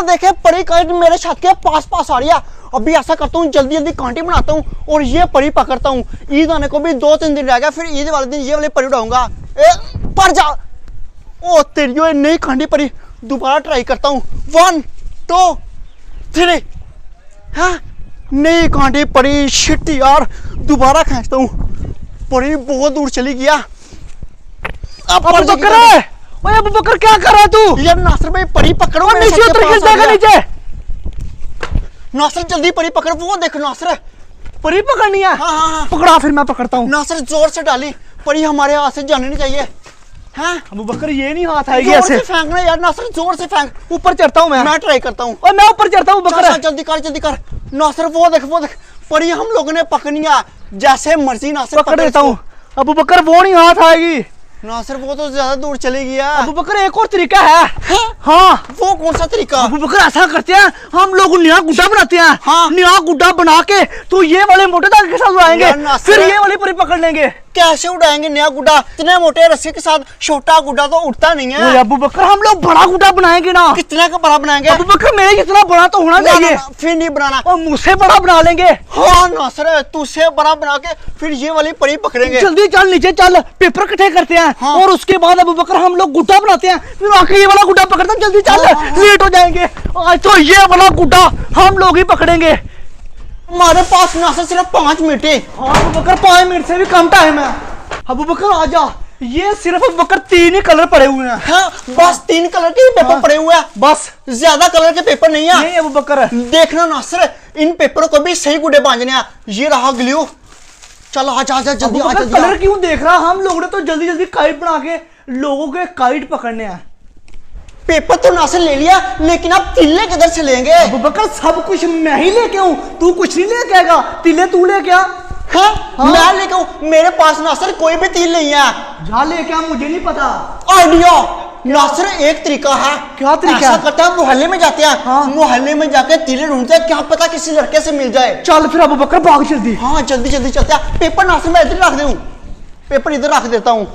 देखे परी कांटी मेरे छत के पास पास आ रही है। अभी ऐसा करता हूँ जल्दी जल्दी कांटी बनाता हूँ और ये परी पकड़ता हूँ। ईद आने को भी 2-3 दिन रह गया, फिर ईद वाले दिन ये वाली परी उड़ाऊंगा। पर जा ओ तेरी नई कांटी परी दोबारा ट्राई करता हूँ। 1 2 3। हाँ नई कांटी परी। शिट यार दोबारा खींचता हूँ। परी बहुत दूर चली गया। अबू बकर क्या कर रहा है तू? यार नासिर भाई परी पकड़ो। नीचे उतर के जाएगा नीचे। नासिर जल्दी परी पकड़। वो देख नासिर परी पकड़नी है। हाँ। पकड़ा फिर मैं पकड़ता हूँ। नासिर जोर से डाली। परी हमारे हाथ से जानी नहीं चाहिए। हाँ अबू बकर ये नहीं हाथ आएगी जोर ऐसे। से फेंकना यार नासिर, जोर से फेंक। ऊपर चढ़ता हूँ मैं ट्राई करता हूँ। और मैं ऊपर चढ़ता हूँ बकर। जल्दी कर नासिर। वो देख परी हम लोगों ने पकड़नी है। जैसे मर्जी नासिर पकड़ देता हूँ। अबू बकर वो नहीं हाथ आएगी। नासिर वो तो ज्यादा दूर चली गया। अबू बकर एक और तरीका है। हाँ वो कौन सा तरीका? अबू बकर ऐसा करते हैं हम लोग नया गुड्डा बनाते हैं। हाँ। नया गुड्डा बना के तो ये वाले मोटे धागे के साथ उड़ाएंगे, फिर ये वाली परी पकड़ लेंगे। कैसे उड़ाएंगे नया गुड्डा? इतने मोटे रस्सी के साथ छोटा गुड्डा तो उड़ता नहीं है। अबू बकर हम लोग बड़ा गुड्डा बनाएंगे ना। कितने का बड़ा बनाएंगे? अबू बकर मेरे जितना बड़ा तो होना चाहिए। फिर नहीं बनाना। और मुझसे बड़ा बना लेंगे। हाँ नासिर तुझसे बड़ा बना के फिर ये वाली परी पकड़ेंगे। जल्दी चल नीचे चल, पेपर इकट्ठे करते हैं। हाँ। और उसके बाद अबू बकर हम लोग गुड्डा बनाते हैं, फिर आके ये वाला गुड्डा पकड़ते हैं। जल्दी चल लेट हो जाएंगे। आज तो ये वाला गुड्डा हम लोग ही पकड़ेंगे। हमारे पास नासिर सिर्फ 5 मिनट है। हाँ अबू बकर 5 मिनट से भी कम टाइम है। अबू बकर आजा। ये सिर्फ अबू बकर 3 ही कलर पड़े हुए हैं। हाँ बस 3 कलर के पेपर पड़े हुए हैं। बस ज्यादा कलर के पेपर नहीं है। नहीं अबू बकर देखना नासिर इन पेपरों को भी सही गुड्डे बांधने हैं। ये रहा ग्लू। चल आजा जल्दी आ। कलर क्यों देख रहा? हम लोगों ने तो जल्दी जल्दी काइट बना के लोगों के काइट पकड़ने हैं। पेपर तो नासिर ले लिया, लेकिन अब तिल्ले किधर से लेंगे? अबू बकर सब कुछ मैं ही लेके आऊं, तू कुछ नहीं लेके आएगा। तिले तू लेके आ। हाँ? मैं लेके आऊं? मेरे पास नासिर कोई भी तिल नहीं है। जा लेके आ, मुझे नहीं पता। आइडिया नासिर एक तरीका है। क्या तरीका? ऐसा करते हैं मोहल्ले में जाते हैं। हाँ। मोहल्ले में जाके तिले ढूंढते हैं, क्या पता किसी लड़के से मिल जाए। चल फिर अबू बकर भाग जल्दी। हाँ जल्दी चलते हैं। पेपर नासिर मैं इधर रख दूं। पेपर इधर रख देता हूँ।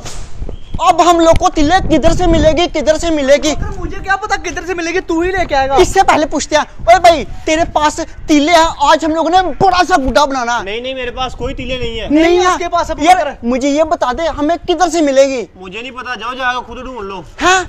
अब हम लोग को तिले किधर से मिलेगी? मुझे क्या पता किधर से मिलेगी, तू ही लेके आएगा। इससे पहले पूछते हैं। ओए भाई तेरे पास तिले हैं? आज हम लोगों ने बड़ा सा गुड्डा बनाना। नहीं मेरे पास कोई तिले नहीं है। नहीं है उसके पास। यार मुझे ये बता दे हमें किधर से मिलेगी? मुझे नहीं पता, जाओ जाएगा खुद ढूंढ लो। हाँ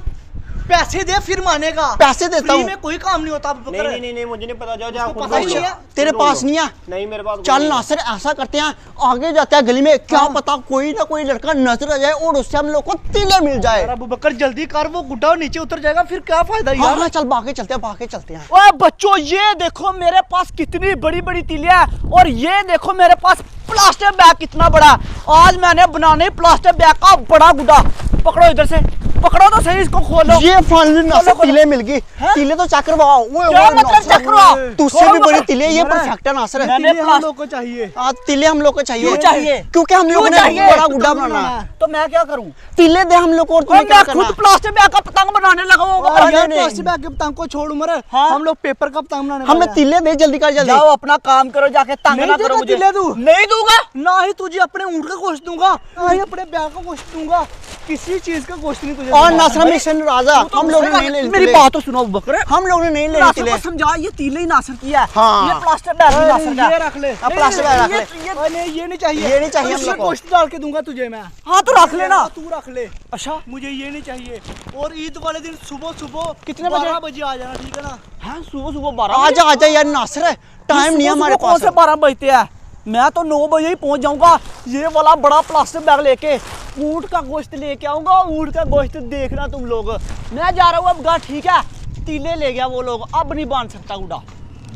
पैसे दे फिर मानेगा। पैसे देता हूँ। में कोई काम नहीं होता अबू बकर। नहीं मुझे नहीं पता, जाओ जाओ पता ही नहीं है। तेरे पास नहीं है? नहीं मेरे पास। चल नासिर ऐसा करते हैं, आगे जाते हैं गली में, क्या पता कोई ना कोई लड़का नजर आ जाए और उससे हम लोग को तिले मिल जाए। अबू बकर जल्दी कर, वो गुड्डा नीचे उतर जाएगा, फिर क्या फायदा यार। हाँ चल भागे चलते हैं। ओए बच्चों ये देखो मेरे पास कितनी बड़ी बड़ी तिलियां है, और ये देखो मेरे पास प्लास्टिक बैग कितना बड़ा। आज मैंने बनाने प्लास्टिक बैग का बड़ा गुड्डा। पकड़ो इधर से, पकड़ो तो सही, इसको खोलो। ये फाइनली नासिर तिले मिल गई। तिले तो चेक करवाओ। क्या मतलब चेक करवाओ? तुझसे भी बड़ी तिले, ये परफेक्ट है नासिर। मैंने हम लोग को चाहिए। तिले हम लोग को चाहिए। क्यों चाहिए? क्योंकि हम लोग ने बड़ा गुड्डा बनाना है। तो मैं क्या करूं? तिले दे हम लोग को। और तुम्हें क्या करना? खुद प्लास्टिक बैग का पतंग बनाने लगा हूं। प्लास्टिक बैग के पतंग को छोड़ उमर, हम लोग पेपर का पतंग बनाने। हमें तिले दे जल्दी कर जल्दी। जाओ अपना काम करो, जाके तंग ना करो मुझे। नहीं दूंगा। ना ही तुझे अपने ऊंट का गोश्त दूंगा, ना ही अपने बैग का गोश्त दूंगा। किसी चीज का गोश्त नहीं तुझे। और नासिर मिशन राजा हम लोग ने नहीं ले। मेरी बात तो सुनो अबू बकर, हम लोग ने नहीं ले नासिर को समझा, ये तिले ही नासिर की है। हाँ। ये प्लास्टिक बैग भी नासिर का। ये रख ले। अब प्लास्टिक बैग रख ले। ये नहीं चाहिए। ये नहीं चाहिए हम लोग को। गोश्त डाल के दूंगा तुझे मैं। हाँ तो रख लेना। तू रख ले। अच्छा मुझे ये नहीं चाहिए। और ईद वाले दिन सुबह सुबह कितने बजे? 12 बजे आ जाना, ठीक है ना? हाँ सुबह 12 आजा यार नासिर, टाइम नहीं है हमारे पास। 12 बजते हैं, मैं तो 9 बजे ही पहुंच जाऊंगा। ये वाला बड़ा प्लास्टिक बैग लेके ऊंट का गोश्त लेके आऊंगा। ऊंट का गोश्त देखना तुम लोग। मैं जा रहा हूँ अब घर, ठीक है? तिले ले गया वो लोग, अब नहीं बांध सकता गुड्डा।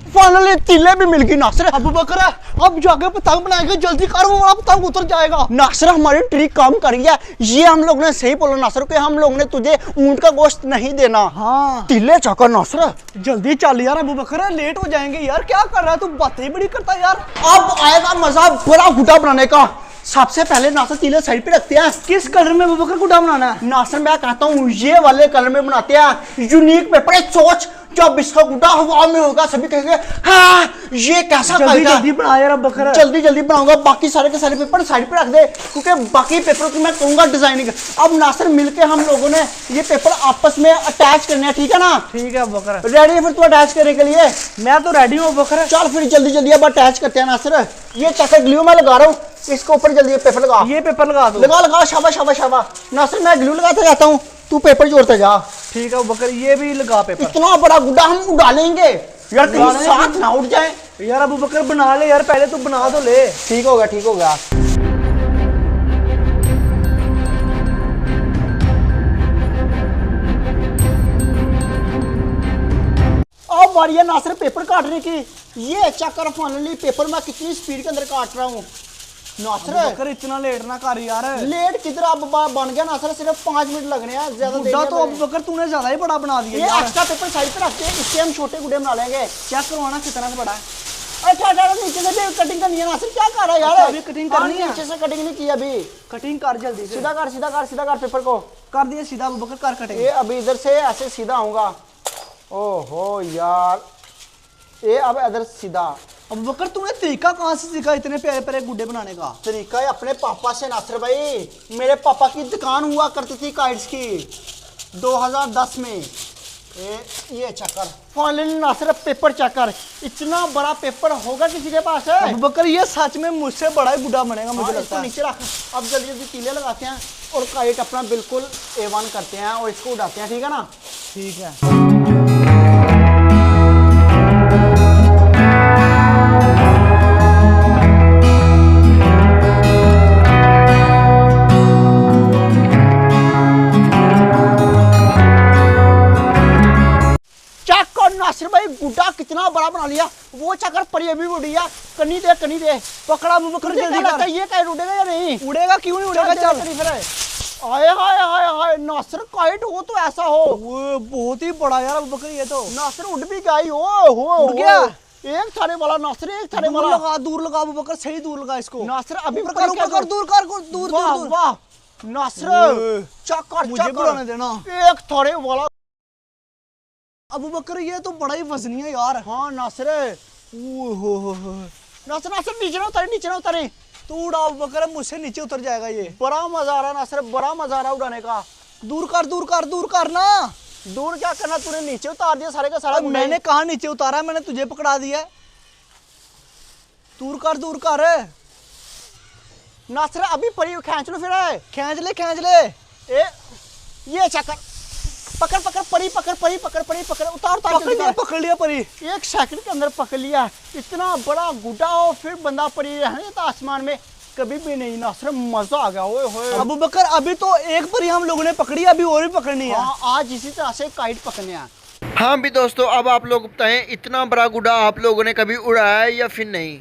फाइनली तिले भी मिल गई नासिर। अबू बकर अब जाके पतंग बनाएंगे, जल्दी कर, वो पतंग उतर जाएगा। नासिर हमारी ट्रिक काम कर रही है। ये हम लोग ने सही बोला नासिर कि हम लोग ने तुझे ऊंट का गोश्त नहीं देना। हाँ तिले चाकर नासिर जल्दी चल यार। अबू बकर लेट हो जाएंगे यार, क्या कर रहा है तू? बातें बड़ी करता यार। अब आएगा मजा बड़ा गुड्डा बनाने का। सबसे पहले नासर तीले साइड पे रखते हैं। किस कलर में अबू बकर गुड्डा बनाना है? नासर मैं कहता हूँ ये वाले कलर में बनाते हैं, यूनिक पेपर है। सोच जब इसका गुड्डा हवा में होगा सभी कहेंगे हाँ ये कैसा जल्दी कायदा। जल्दी बना यार अबू बकर। जल्दी जल्दी बनाऊंगा, बाकी सारे के सारे पेपर साइड पे रख दे, क्योंकि बाकी पेपर की मैं कहूंगा डिजाइनिंग। अब नासर मिलके हम लोगों ने ये पेपर आपस में अटैच करने हैं, ठीक है ना? ठीक है अबू बकर। रेडी है फिर तू अटैच करने के लिए? मैं तो रेडी हूँ अबू बकर। चल फिर जल्दी जल्दी अब अटैच करते हैं नासर। ये चक्कर ग्लू मैं लगा रहा हूँ, इसके ऊपर जल्दी ये पेपर लगा। ये पेपर लगा दो। लगा लगा, शाबाश शाबाश शाबाश। नासर मैं ग्लू लगाता जाता हूँ, तू पेपर जोड़ते जा। ठीक है अबू बकर, ये भी लगा पेपर। इतना बड़ा गुड्डा हम उड़ा लेंगे यार, कहीं उड़ा लेंगे। साथ ना उठ जाए। यार अबू बकर बना ले यार, पहले तू बना तो ले। ठीक हो गया ठीक हो गया। अब बारी है नासर पेपर काटने की। ये चक्कर फाइनली पेपर मैं कितनी स्पीड के अंदर काट रहा हूँ। अबू नासर बकर इतना लेट ना कर यार। लेट किधर, अब बन गया नासर, सिर्फ 5 मिनट लगने हैं, ज्यादा गुड्डा तो अबू बकर तूने ज्यादा ही बड़ा बना दिया ये यार। एक्स्ट्रा पेपर साइड पे रखते हैं, इससे हम छोटे गुड्डे बना लेंगे। चेक करवाना कितना बड़ा है। अच्छा अच्छा, नीचे से भी कटिंग करनी है नासर, क्या कर रहा है यार? अच्छा, अभी कटिंग करनी है? नीचे से कटिंग नहीं की अभी। कटिंग कर जल्दी से। सीधा कर सीधा कर सीधा कर पेपर को। कर दिया सीधा अबू बकर, कर कटिंग। ये अभी इधर से ऐसे सीधा आऊंगा। ओहो यार, ये अब इधर सीधा। अबू बकर तूने तरीका कहाँ से सीखा इतने प्यारे प्यारे गुड्डे बनाने का? तरीका है अपने पापा से नासर भाई। मेरे पापा की दुकान हुआ करती थी काइट्स की 2010 में। ये चक्कर फाइनली नासर पेपर चक्कर, इतना बड़ा पेपर होगा किसी के पास है? अबू बकर ये सच में मुझसे बड़ा ही गुड्डा बनेगा मुझे हाँ, लगता इसको है। नीचे रख। अब जल्दी जल्दी तीले लगाते हैं और काइट अपना बिल्कुल A1 करते हैं और इसको उड़ाते हैं, ठीक है ना? ठीक है। चेक कर नासिर भाई, गुड्डा कितना बड़ा बना लिया। वो चक्कर परी अभी उड़ी है। कनी दे कनी दे। पकड़ा अबू बकर तुझे क्या जल्दी लगता कर। है ये काइट उड़ेगा या नहीं? उड़ेगा क्यों नहीं उड़ेगा? चल। आए हाय हाय हाय, नासिर काइट हो तो ऐसा हो। वो बहुत ही बड़ा यार अबू बकर ये तो। नासिर उड़ भी गई हो उड़ गया? एक थाने वाला नासिर, एक थाने दूर वाला। लगा, दूर लगा अबू बकर, सही दूर लगा इसको। नासिर अभी ऊपर कर, ऊपर कर, दूर कर, दूर वाह दूर। वाह नासिर, ओए, चक्कर मुझे चक्कर बनाने देना। एक थाने वाला। अबू बकर ये तो बड़ा ही वजनी है यार। हाँ नासिर, ओहो, नासिर नासिर नीचे ना उतारे, नीचे ना उतारे। तू उड़ा अबू बकर, मुझसे नीचे उतर जाएगा ये। बड़ा मजा आ रहा है नासिर, बड़ा मजा आ रहा है उड़ाने का। दूर कर, दूर कर, दूर कर ना। दूर क्या करना, तूने नीचे उतार दिया सारे का सारा अब गुड्डा। मैंने कहा नीचे उतारा, मैंने तुझे पकड़ा दिया। दूर कर, दूर कर। नासिर अभी परी खींच लो फिर। खींच ले, खींच ले। ये चक्कर पकड़ पकड़ परी, पकड़ परी, पकड़ परी, पकड़, उतार उतार पकड़ जल्दी लिया, कर। पकड़ लिया परी। 1 सेकंड के अंदर पकड़ लिया। इतना बड़ा गुड्डा हो फिर बंदा परी रहने देता आसमान में कभी भी नहीं। नासिर मजा आ गया। ओए होए। अबू बकर अभी तो एक परी हम लोगों ने पकड़ी, अभी और भी पकड़नी है। हाँ, आज इसी तरह से काइट पकड़ने हैं। हाँ भी दोस्तों, अब आप लोग बताएं इतना बड़ा गुड्डा आप लोगों ने कभी उड़ाया है या फिर नहीं।